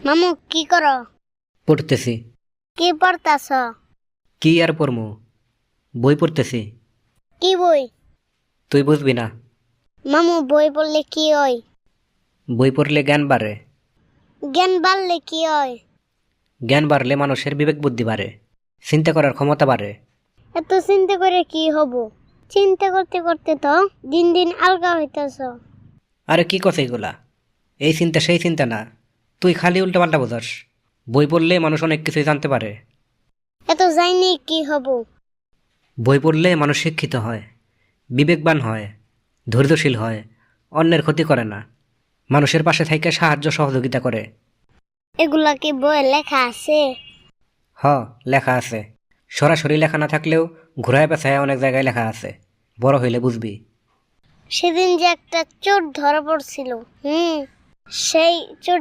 মামু কি করো? পড়তেছি। কি পড়তাছ? কি আর পড়মু? বই পড়তেছি। কি বই? তুই বুঝবি না। মামু বই পড়লে কি হয়? বই পড়লে জ্ঞান বাড়ে। জ্ঞান বাড়লে কি হয়? জ্ঞান বাড়লে মানুষের বিবেক বুদ্ধি বাড়ে, চিন্তা করার ক্ষমতা বাড়ে। এত চিন্তা করে কি হব? চিন্তা করতে করতে তো দিন দিন আলগা হইতাছ। আরে কি কথা এগুলা? এই চিন্তা সেই চিন্তা না, তুই খালি উল্টাপাল্টা বোঝাস। বই পড়লে মানুষ অনেক কিছুই জানতে পারে। এত জানি কি হব? বই পড়লে মানুষ শিক্ষিত হয়, বিবেকবান হয়, ধৈর্যশীল হয়, অন্যের ক্ষতি করে না, মানুষের পাশে থেকে সাহায্য সহযোগিতা করে। এগুলা কি বইয়ে লেখা আছে? হ, লেখা আছে। সরাসরি লেখা না থাকলেও ঘুরায় পেছায় অনেক জায়গায় লেখা আছে। বড় হইলে বুঝবি। সেদিন যে একটা চোর ধরা পড়ছিল, সেই চোর